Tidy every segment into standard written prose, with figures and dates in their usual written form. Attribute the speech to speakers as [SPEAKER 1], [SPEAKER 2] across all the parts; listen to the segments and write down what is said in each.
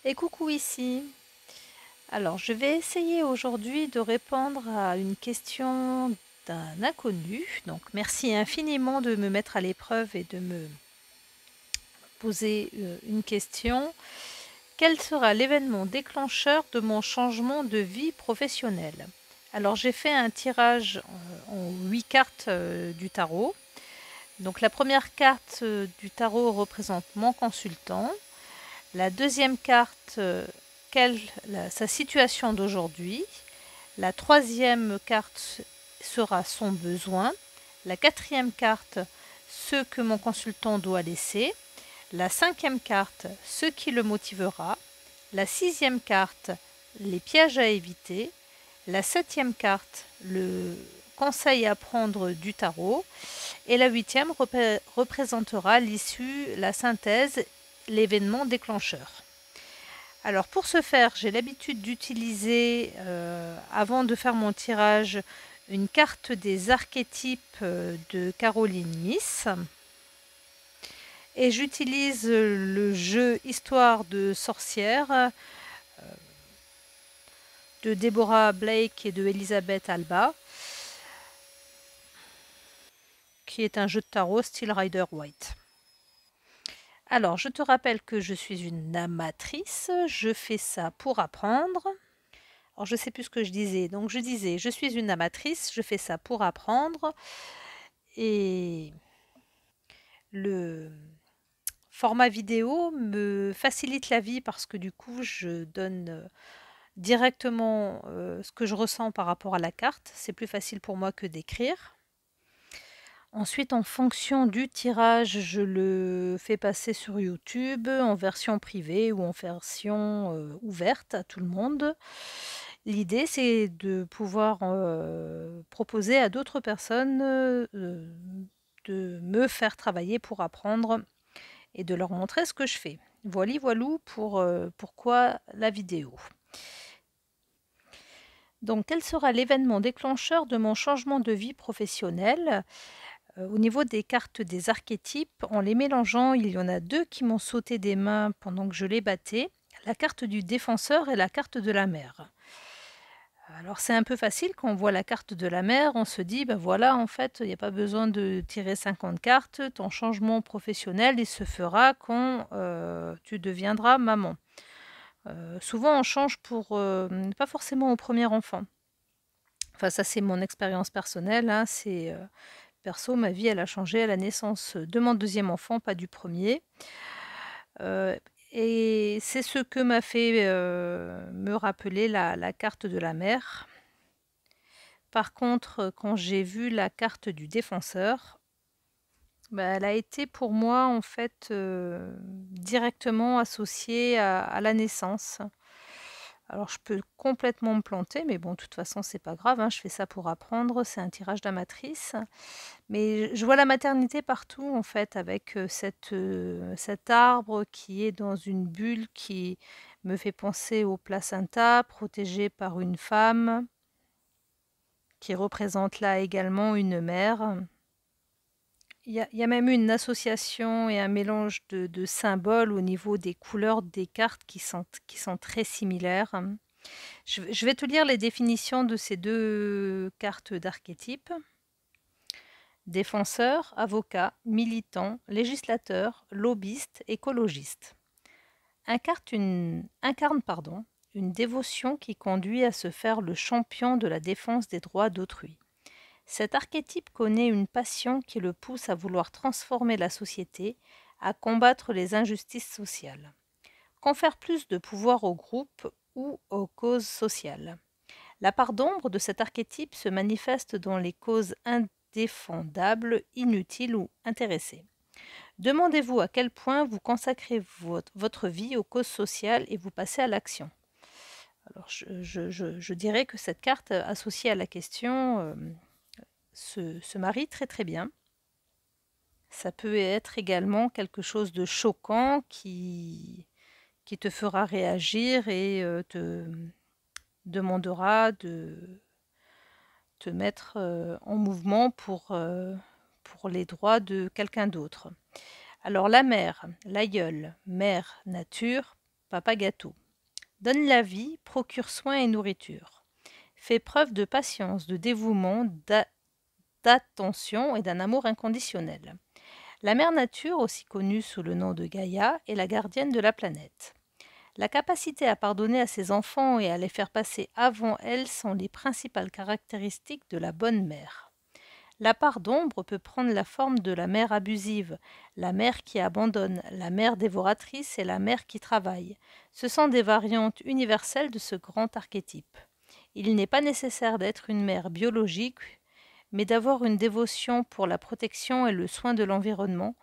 [SPEAKER 1] Et coucou ici. Alors, je vais essayer aujourd'hui de répondre à une question d'un inconnu. Donc, merci infiniment de me mettre à l'épreuve et de me poser une question. Quel sera l'événement déclencheur de mon changement de vie professionnelle? Alors, j'ai fait un tirage en 8 cartes du tarot. Donc, la première carte du tarot représente mon consultant. La deuxième carte, sa situation d'aujourd'hui. La troisième carte sera son besoin. La quatrième carte, ce que mon consultant doit laisser. La cinquième carte, ce qui le motivera. La sixième carte, les pièges à éviter. La septième carte, le conseil à prendre du tarot. Et la huitième représentera l'issue, la synthèse, l'événement déclencheur. Alors pour ce faire, j'ai l'habitude d'utiliser, avant de faire mon tirage, une carte des archétypes de Caroline Myss. Et j'utilise le jeu Histoire de sorcière de Deborah Blake et de Elizabeth Alba, qui est un jeu de tarot style Rider White. Alors, je te rappelle que je suis une amatrice, je fais ça pour apprendre. Alors, je ne sais plus ce que je disais. Donc, je disais, je suis une amatrice, je fais ça pour apprendre. Et le format vidéo me facilite la vie parce que du coup, je donne directement ce que je ressens par rapport à la carte. C'est plus facile pour moi que d'écrire. Ensuite, en fonction du tirage, je le fais passer sur YouTube en version privée ou en version ouverte à tout le monde. L'idée, c'est de pouvoir proposer à d'autres personnes de me faire travailler pour apprendre et de leur montrer ce que je fais. Voilou pour pourquoi la vidéo. Donc, quel sera l'événement déclencheur de mon changement de vie professionnelle? Au niveau des cartes des archétypes, en les mélangeant, il y en a deux qui m'ont sauté des mains pendant que je les battais, la carte du défenseur et la carte de la mer. Alors c'est un peu facile quand on voit la carte de la mer, on se dit, ben voilà, en fait, il n'y a pas besoin de tirer 50 cartes, ton changement professionnel, il se fera quand tu deviendras maman. Souvent, on change pour, pas forcément au premier enfant. Enfin, ça c'est mon expérience personnelle, hein, c'est perso, ma vie, elle a changé à la naissance de mon deuxième enfant, pas du premier. Et c'est ce que m'a fait me rappeler la carte de la mer. Par contre, quand j'ai vu la carte du défenseur, bah, elle a été pour moi en fait directement associée à la naissance. Alors je peux complètement me planter, mais bon, de toute façon, c'est pas grave, hein, je fais ça pour apprendre, c'est un tirage d'amatrice. Mais je vois la maternité partout en fait, avec cet arbre qui est dans une bulle qui me fait penser au placenta, protégé par une femme, qui représente là également une mère. Il y a même une association et un mélange de symboles au niveau des couleurs des cartes qui sont très similaires. Je vais te lire les définitions de ces deux cartes d'archétypes. Défenseur, avocat, militant, législateur, lobbyiste, écologiste. Incarne une dévotion qui conduit à se faire le champion de la défense des droits d'autrui. Cet archétype connaît une passion qui le pousse à vouloir transformer la société, à combattre les injustices sociales. Confère plus de pouvoir aux groupes ou aux causes sociales. La part d'ombre de cet archétype se manifeste dans les causes indéfendables, inutiles ou intéressées. Demandez-vous à quel point vous consacrez votre vie aux causes sociales et vous passez à l'action. Alors, je dirais que cette carte associée à la question se marie très très bien. Ça peut être également quelque chose de choquant qui te fera réagir et te demandera de te mettre en mouvement pour les droits de quelqu'un d'autre. Alors la mère, l'aïeul, mère, nature, papa gâteau. Donne la vie, procure soin et nourriture. Fais preuve de patience, de dévouement, d'attention et d'un amour inconditionnel. La mère nature, aussi connue sous le nom de Gaïa, est la gardienne de la planète. La capacité à pardonner à ses enfants et à les faire passer avant elle sont les principales caractéristiques de la bonne mère. La part d'ombre peut prendre la forme de la mère abusive, la mère qui abandonne, la mère dévoratrice et la mère qui travaille. Ce sont des variantes universelles de ce grand archétype. Il n'est pas nécessaire d'être une mère biologique, mais d'avoir une dévotion pour la protection et le soin de l'environnement,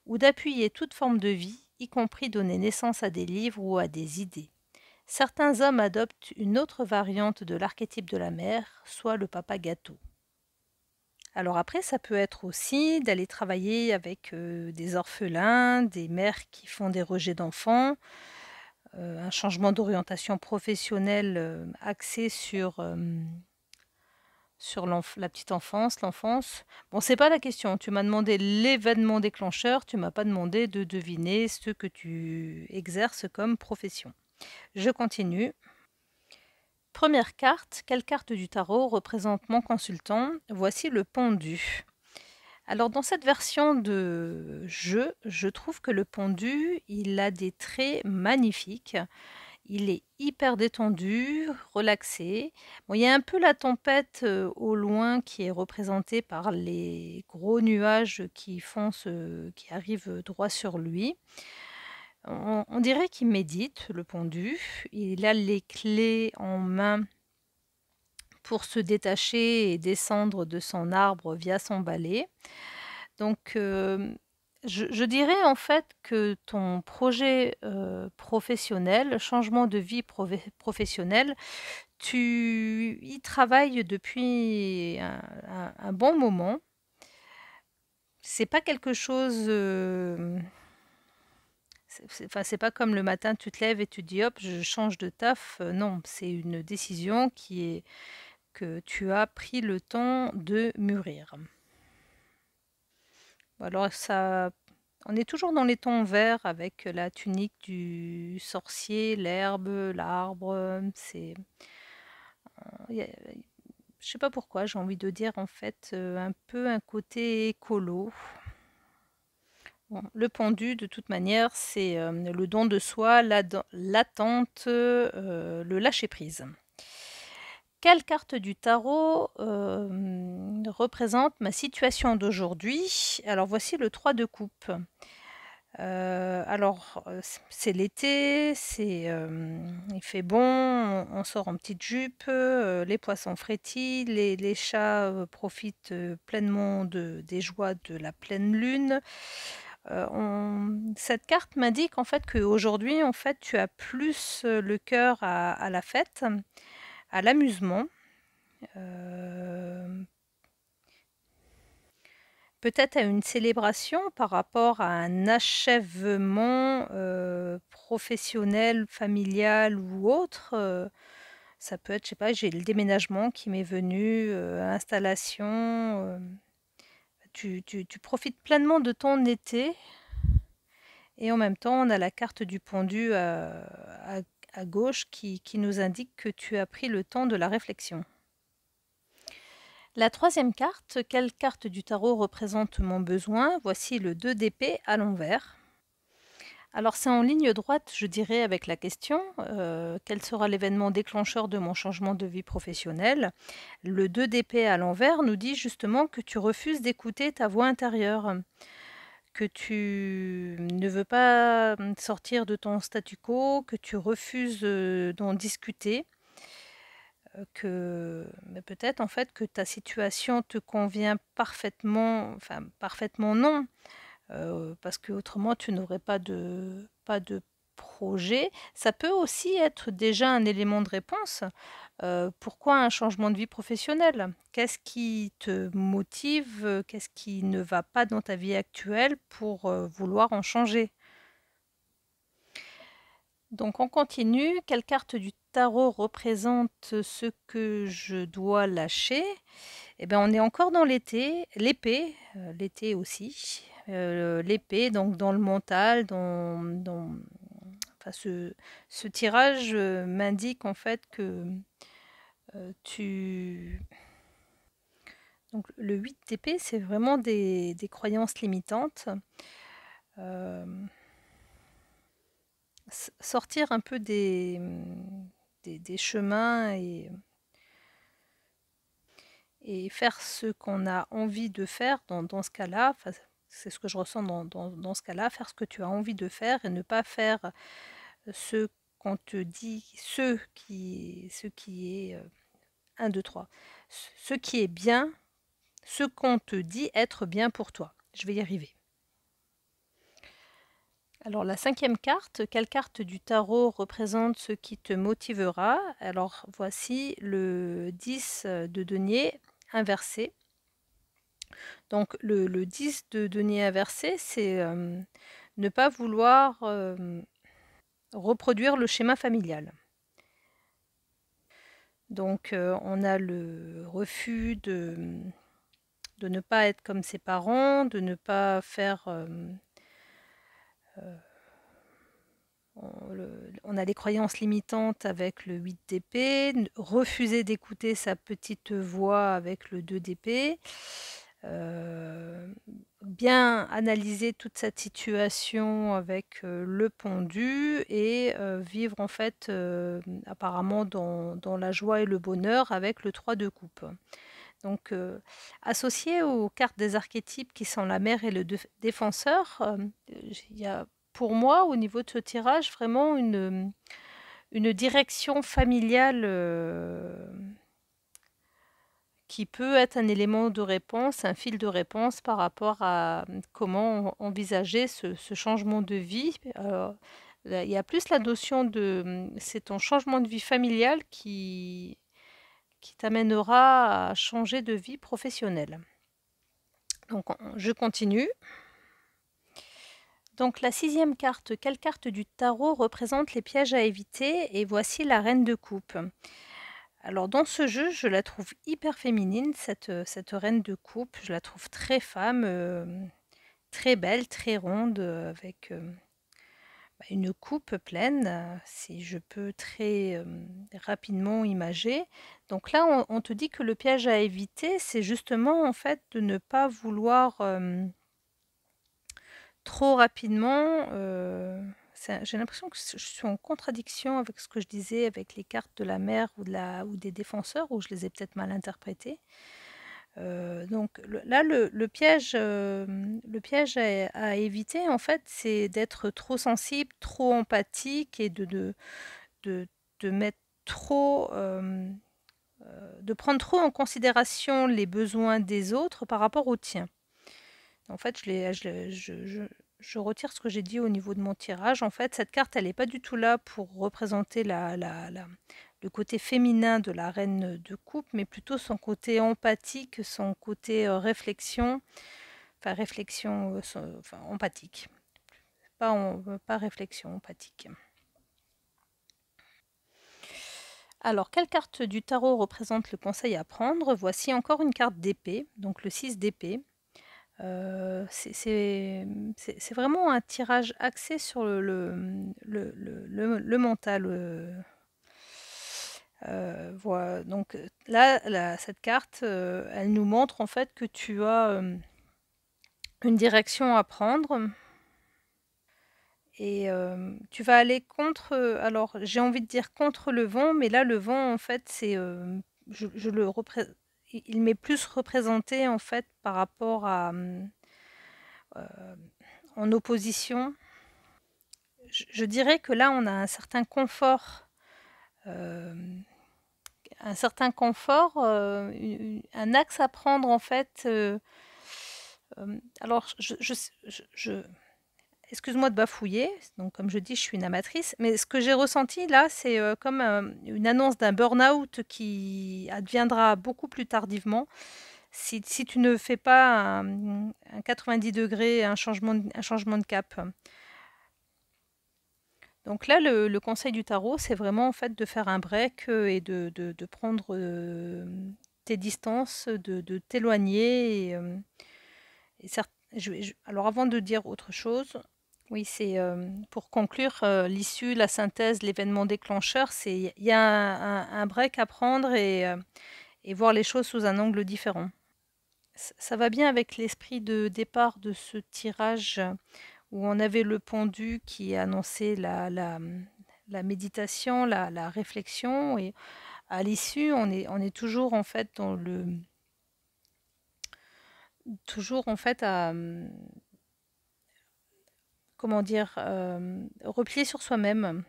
[SPEAKER 1] ou d'appuyer toute forme de vie, y compris donner naissance à des livres ou à des idées. Certains hommes adoptent une autre variante de l'archétype de la mère, soit le papa gâteau. Alors après, ça peut être aussi d'aller travailler avec des orphelins, des mères qui font des rejets d'enfants, un changement d'orientation professionnelle axé sur la petite enfance, l'enfance. Bon, c'est pas la question. Tu m'as demandé l'événement déclencheur, tu m'as pas demandé de deviner ce que tu exerces comme profession. Je continue. Première carte, quelle carte du tarot représente mon consultant? Voici le pendu. Alors dans cette version de jeu, je trouve que le pendu, il a des traits magnifiques. Il est hyper détendu, relaxé. Bon, il y a un peu la tempête au loin qui est représentée par les gros nuages qui arrivent droit sur lui. On dirait qu'il médite, le pendu. Il a les clés en main pour se détacher et descendre de son arbre via son balai. Donc, je dirais en fait que ton projet professionnel, changement de vie professionnelle, tu y travailles depuis un bon moment. C'est pas quelque chose. Enfin, c'est pas comme le matin, tu te lèves et tu dis hop, je change de taf. Non, c'est une décision que tu as pris le temps de mûrir. Alors ça, on est toujours dans les tons verts avec la tunique du sorcier, l'herbe, l'arbre. Je sais pas pourquoi, j'ai envie de dire en fait un peu un côté écolo. Bon, le pendu, de toute manière, c'est le don de soi, l'attente, le lâcher prise. Quelle carte du tarot représente ma situation d'aujourd'hui? Alors voici le 3 de coupe. Alors, c'est l'été, il fait bon, on sort en petite jupe, les poissons frétillent, les chats profitent pleinement des joies de la pleine lune. Cette carte m'indique en fait qu'aujourd'hui, en fait, tu as plus le cœur à la fête, à l'amusement. Peut-être à une célébration par rapport à un achèvement professionnel, familial ou autre. Ça peut être, je sais pas, j'ai le déménagement qui m'est venu, installation. Tu profites pleinement de ton été et en même temps, on a la carte du pendu à gauche qui nous indique que tu as pris le temps de la réflexion. La troisième carte, quelle carte du tarot représente mon besoin? Voici le 2 d'épée à l'envers. Alors c'est en ligne droite, je dirais, avec la question quel sera l'événement déclencheur de mon changement de vie professionnelle? Le 2 d'épée à l'envers nous dit justement que tu refuses d'écouter ta voix intérieure, que tu ne veux pas sortir de ton statu quo, que tu refuses d'en discuter. Mais peut-être en fait que ta situation te convient parfaitement, enfin parfaitement non, parce que autrement tu n'aurais pas de projet. Ça peut aussi être déjà un élément de réponse. Pourquoi un changement de vie professionnelle? Qu'est-ce qui te motive? Qu'est-ce qui ne va pas dans ta vie actuelle pour vouloir en changer? Donc on continue. Quelle carte du tarot représente ce que je dois lâcher? Eh bien, on est encore dans l'été, l'épée, l'été aussi. L'épée, donc dans le mental, enfin, ce tirage m'indique en fait que tu... Donc le 8 d'épée, c'est vraiment des croyances limitantes. Sortir un peu des chemins et faire ce qu'on a envie de faire dans ce cas-là. Enfin, c'est ce que je ressens dans ce cas-là, faire ce que tu as envie de faire et ne pas faire ce qu'on te dit, ce qui est 1, 2, 3, ce qui est bien, ce qu'on te dit être bien pour toi. Je vais y arriver. Alors la 5e carte, quelle carte du tarot représente ce qui te motivera? Alors voici le 10 de denier inversé. Donc le 10 de denier inversé, c'est ne pas vouloir reproduire le schéma familial. Donc on a le refus de ne pas être comme ses parents, de ne pas faire... on a les croyances limitantes avec le 8 d'épée, refuser d'écouter sa petite voix avec le 2 d'épée, bien analyser toute cette situation avec le pendu et vivre en fait apparemment dans la joie et le bonheur avec le 3 de coupe. Donc, associé aux cartes des archétypes qui sont la mère et le défenseur, il y a pour moi, au niveau de ce tirage, vraiment une direction familiale qui peut être un élément de réponse, un fil de réponse par rapport à comment envisager ce changement de vie. Il y a plus la notion de c'est ton changement de vie familiale qui t'amènera à changer de vie professionnelle. Donc, je continue. Donc, la 6e carte, quelle carte du tarot représente les pièges à éviter? Et voici la reine de coupe. Alors, dans ce jeu, je la trouve hyper féminine, cette reine de coupe. Je la trouve très femme, très belle, très ronde, avec une coupe pleine, si je peux très rapidement imager. Donc là, on te dit que le piège à éviter, c'est justement en fait de ne pas vouloir trop rapidement. J'ai l'impression que je suis en contradiction avec ce que je disais avec les cartes de la mère ou des défenseurs, où je les ai peut-être mal interprétées. Donc là, le piège à éviter, en fait, c'est d'être trop sensible, trop empathique et de, de mettre trop, de prendre trop en considération les besoins des autres par rapport aux tiens. En fait, je retire ce que j'ai dit au niveau de mon tirage. En fait, cette carte, elle n'est pas du tout là pour représenter le côté féminin de la reine de coupe, mais plutôt son côté empathique, son côté réflexion, enfin empathique, pas réflexion, empathique. Alors, quelle carte du tarot représente le conseil à prendre? Voici encore une carte d'épée, donc le 6 d'épée. C'est vraiment un tirage axé sur le mental. Voilà. Donc là, cette carte, elle nous montre en fait que tu as une direction à prendre et tu vas aller contre, alors j'ai envie de dire contre le vent, mais là le vent en fait c'est, je le représente, il m'est plus représenté en fait par rapport à en opposition. Je dirais que là on a un certain confort, un axe à prendre en fait. Alors, excuse-moi de bafouiller, donc comme je dis, je suis une amatrice, mais ce que j'ai ressenti là, c'est comme une annonce d'un burn-out qui adviendra beaucoup plus tardivement. Si tu ne fais pas un 90 degrés, un changement de cap. Donc là, le conseil du tarot, c'est vraiment en fait de faire un break et de prendre tes distances, de t'éloigner. Alors avant de dire autre chose, Oui, c'est pour conclure l'issue, la synthèse, l'événement déclencheur, c'est il y a un break à prendre et voir les choses sous un angle différent. Ça va bien avec l'esprit de départ de ce tirage où on avait le pendu qui annonçait la méditation, la réflexion, et à l'issue, on est toujours en fait dans le toujours en fait à comment dire replier sur soi-même.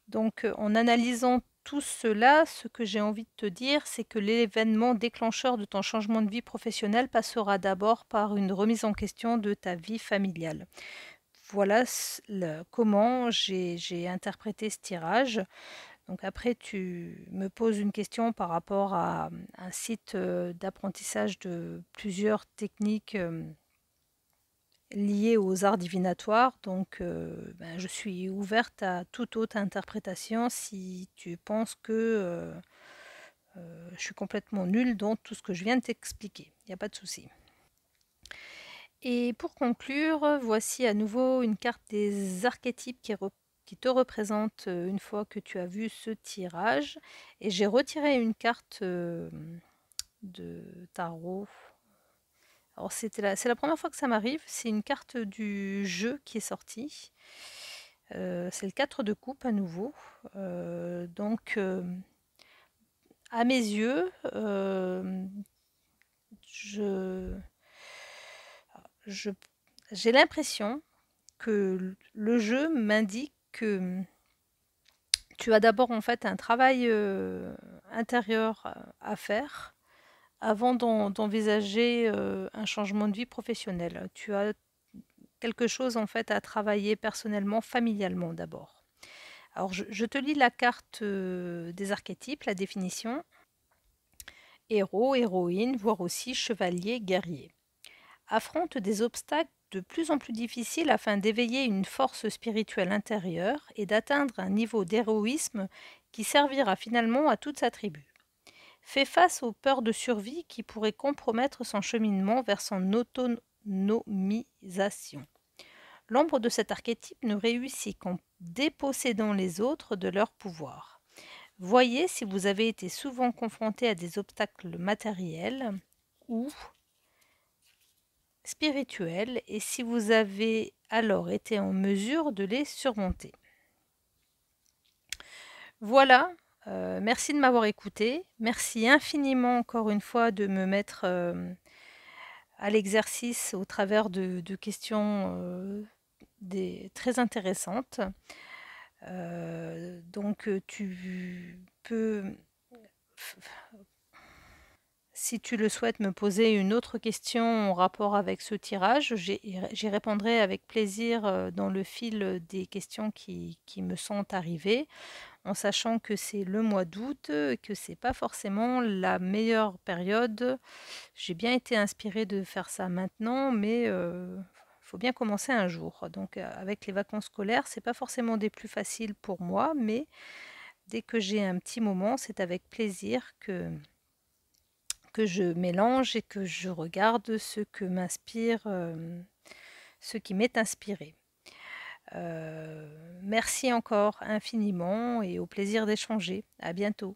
[SPEAKER 1] Donc, en analysant tout cela, ce que j'ai envie de te dire, c'est que l'événement déclencheur de ton changement de vie professionnelle passera d'abord par une remise en question de ta vie familiale. Voilà comment j'ai interprété ce tirage. Donc après, tu me poses une question par rapport à un site d'apprentissage de plusieurs techniques liées aux arts divinatoires. Donc ben, je suis ouverte à toute autre interprétation si tu penses que je suis complètement nulle dans tout ce que je viens de t'expliquer. Il n'y a pas de souci. Et pour conclure, voici à nouveau une carte des archétypes qui te représente une fois que tu as vu ce tirage. Et j'ai retiré une carte de tarot. Alors c'est la première fois que ça m'arrive. C'est une carte du jeu qui est sortie. C'est le 4 de coupe à nouveau. Donc à mes yeux, je, je- j'ai l'impression que le jeu m'indique que tu as d'abord en fait un travail intérieur à faire avant d'envisager un changement de vie professionnelle. Tu as quelque chose en fait à travailler personnellement, familialement d'abord. Alors je te lis la carte des archétypes, la définition. Héros, héroïne, voire aussi chevalier, guerrier. Affronte des obstacles de plus en plus difficiles afin d'éveiller une force spirituelle intérieure et d'atteindre un niveau d'héroïsme qui servira finalement à toute sa tribu. Fait face aux peurs de survie qui pourraient compromettre son cheminement vers son autonomisation. L'ombre de cet archétype ne réussit qu'en dépossédant les autres de leur pouvoir. Voyez si vous avez été souvent confronté à des obstacles matériels ou spirituels et si vous avez alors été en mesure de les surmonter. Voilà, merci de m'avoir écouté. Merci infiniment encore une fois de me mettre à l'exercice au travers de questions très intéressantes. Donc tu peux, si tu le souhaites, me poser une autre question en rapport avec ce tirage. J'y répondrai avec plaisir dans le fil des questions qui me sont arrivées, en sachant que c'est le mois d'août, que c'est pas forcément la meilleure période. J'ai bien été inspirée de faire ça maintenant, mais faut bien commencer un jour. Donc avec les vacances scolaires, c'est pas forcément des plus faciles pour moi, mais dès que j'ai un petit moment, c'est avec plaisir que je mélange et que je regarde ce que m'inspire, ce qui m'est inspiré. Merci encore infiniment et au plaisir d'échanger. À bientôt.